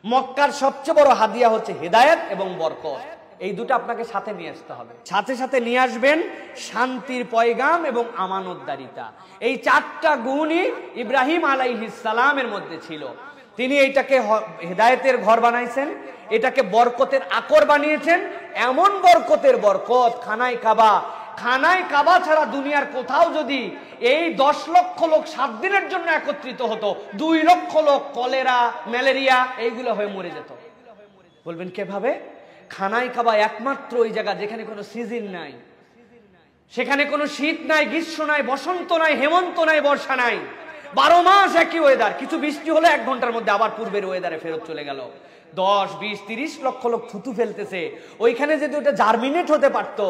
মক্কার সবচেয়ে বড় হাদিয়া হচ্ছে হেদায়েত এবং বরকত। এই দুটো আপনাকে সাথে নিয়ে আসতে হবে। সাথে সাথে নিয়ে আসবেন শান্তির পয়গাম এবং আমানতদারিতা। এই চারটা গুণই ইব্রাহিম আলাইহিস সালামের মধ্যে ছিল। তিনি এইটাকে হেদায়েতের ঘর বানাইছেন, এটাকে বরকতের আকর বানিয়েছেন। এমন বরকতের বরকত, খানায় কাবা ছাড়া দুনিয়ার কোথাও যদি এই 10 লক্ষ লোক 7 দিনের জন্য একত্রিত হতো, 2 লক্ষ লোক কলেরা, ম্যালেরিয়া এইগুলো হয়ে মরে যেত। বলবেন কিভাবে? খানায় কাবা একমাত্র ওই জায়গা যেখানে কোনো সিজন নাই, সেখানে কোনো শীত নাই, গ্রীষ্ম নাই, বসন্ত নাই, হেমন্ত নাই, বর্ষা নাই, 12 মাস একই ওয়েদার। কিছু বৃষ্টি হলে 1 ঘন্টার মধ্যে আবার পূর্বের ওয়েদারে ফেরত চলে গেল। 10, 20, 30 লক্ষ লোক থুতু ফেলতেছে। ওইখানে যদি ওটা জার্মিনেট হতে পারতো,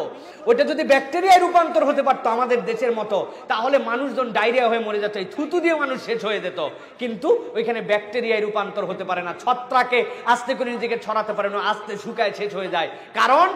ওটা যদি ব্যাকটেরিয়ায় রূপান্তর হতে পারতো আমাদের দেশের মতো, তাহলে মানুষজন ডায়রিয়া হয়ে মরে যেত, এই থুতু দিয়ে মানুষ শেষ হয়ে যেত। কিন্তু ওইখানে ব্যাকটেরিয়ায় রূপান্তর হতে পারে না, ছত্রাকে আস্তে করে নিজেকে ছড়াতে পারে না, আস্তে শুকায় শেষ হয়ে যায়। কারণ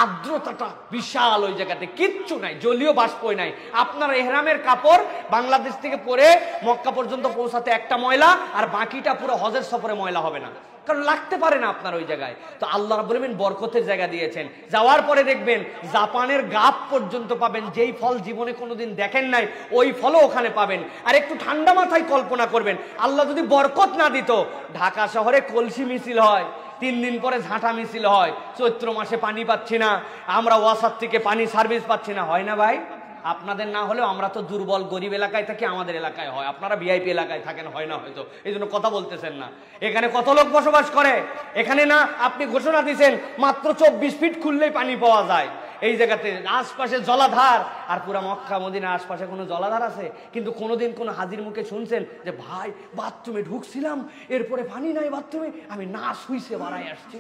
আর্দ্রতাটা বিশাল, ওই জায়গাতে কিচ্ছু নাই, জলীয় বাষ্পই নাই। আপনার এহরামের কাপড় বাংলাদেশ থেকে পরে মক্কা পর্যন্ত পৌঁছাতে একটা ময়লা, আর বাকিটা পুরো হজের সফরে ময়লা হবে না, কারণ লাগতে পারে না আপনার ওই জায়গায়। তো আল্লাহ রাব্বুল আলামিন বরকতের জায়গা দিয়েছেন। যাওয়ার পরে দেখবেন জাপানের গাব পর্যন্ত পাবেন, যেই ফল জীবনে কোনোদিন দেখেন নাই ওই ফলও ওখানে পাবেন। আর একটু ঠান্ডা মাথায় কল্পনা করবেন, আল্লাহ যদি বরকত না দিত, ঢাকা শহরে কলসি মিছিল হয়, 3 দিন পরে ঝাঁটা মিছিল হয়, চৈত্র মাসে পানি পাচ্ছি না, আমরা ওয়াসার থেকে পানি সার্ভিস পাচ্ছি না, হয় না ভাই? আপনাদের না হলেও আমরা তো দুর্বল গরিব এলাকায় থাকি, আমাদের এলাকায় হয়, আপনারা ভিআইপি এলাকায় থাকেন, হয় না হয়তো, এই জন্য কথা বলতেছেন না। এখানে কত লোক বসবাস করে? এখানে না আপনি ঘোষণা দিয়েছেন মাত্র 24 ফিট খুললেই পানি পাওয়া যায়। এই জায়গাতে আশপাশে জলাধার, আর পুরা মক্কা মদিনার আশপাশে কোনো জলাধার আছে? কিন্তু কোনোদিন কোনো হাজির মুখে শুনছেন যে ভাই বাথরুমে ঢুকছিলাম, এরপরে পানি নাই বাথরুমে, আমি না শুইছে বাড়াই আসছি?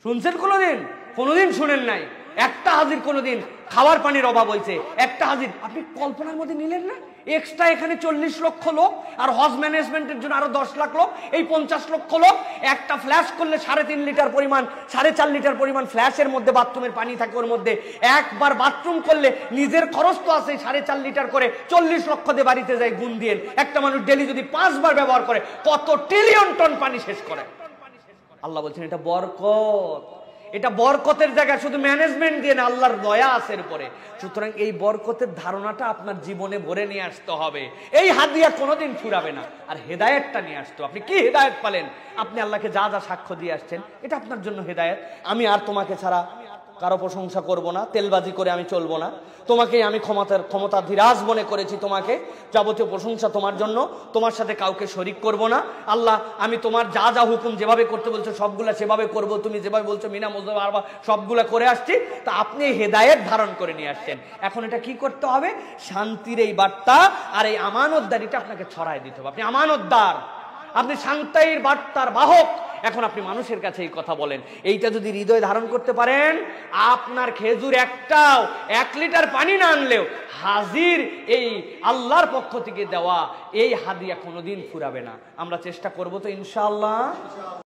শুনছেন কোনোদিন? কোনোদিন শুনেন নাই। একটা হাজির কোনোদিন খাওয়ার পানির অভাব হয়েছে, একটা হাজির আপনি কল্পনার মধ্যে নিলেন না? এক্সট্রা এখানে 40 লক্ষ লোক, আর হজ ম্যানেজমেন্টের জন্য আরো 10 লাখ লোক, এই 50 লক্ষ লোক। একটা ফ্ল্যাশ করলে 3.5 লিটার পরিমাণ, 4.5 লিটার পরিমাণ ফ্ল্যাশের মধ্যে বাথরুমের পানি থাকে। ওর মধ্যে একবার বাথরুম করলে নিজের খরচ তো আছে 4.5 লিটার করে, 40 লক্ষ দিয়ে বাড়িতে যায় গুণ দিয়ে। একটা মানুষ ডেলি যদি 5 বার ব্যবহার করে কত ট্রিলিয়ন টন পানি শেষ করে। আল্লাহ বলছেন এটা বরকত, এটা বরকতের জায়গা। শুধু ম্যানেজমেন্ট দিয়ে না, আল্লাহর দয়া আছে এর উপরে। সুতরাং এই বরকতের ধারণাটা আপনার জীবনে ভরে নিয়ে আসতে হবে। এই হাদিয়া কোনোদিন ফুরাবে না। আর হেদায়েতটা নিয়ে আসতো। আপনি কি হেদায়েত পালেন? আপনি আল্লাহকে যা যা সাক্ষ্য দিয়ে আসছেন, এটা আপনার জন্য হেদায়েত। আমি আর তোমাকে ছাড়া কারো প্রশংসা করব না, তেলবাজি করে আমি চলবো না, তোমাকেই আমি ক্ষমতাধীরাজ মনে করেছি, তোমাকে যাবতীয় প্রশংসা তোমার জন্য, তোমার সাথে কাউকে শরিক করব না। আল্লাহ, আমি তোমার যা যা হুকুম যেভাবে করতে বলছো সবগুলা সেভাবে করব, তুমি যেভাবে বলছো মিনা মুজবা আরবা সবগুলা করে আসছি। তা আপনি হেদায়েত ধারণ করে নিয়ে আসছেন। এখন এটা কি করতে হবে? শান্তির এই বার্তা আর এই আমানতদারিটা আপনাকে ছড়ায় দিতে হবে। আপনি আমানতদার, আপনি শান্তির বার্তার বাহক। এখন আপনি মানুষের কাছে এই কথা বলেন। এইটা যদি হৃদয়ে ধারণ করতে পারেন, আপনার খেজুর একটাও 1 লিটার পানি না আনলেও হাজির এই আল্লাহর পক্ষ থেকে দেওয়া এই হাদিয়া কোনোদিন ফুরাবে না। আমরা চেষ্টা করব তো ইনশাআল্লাহ।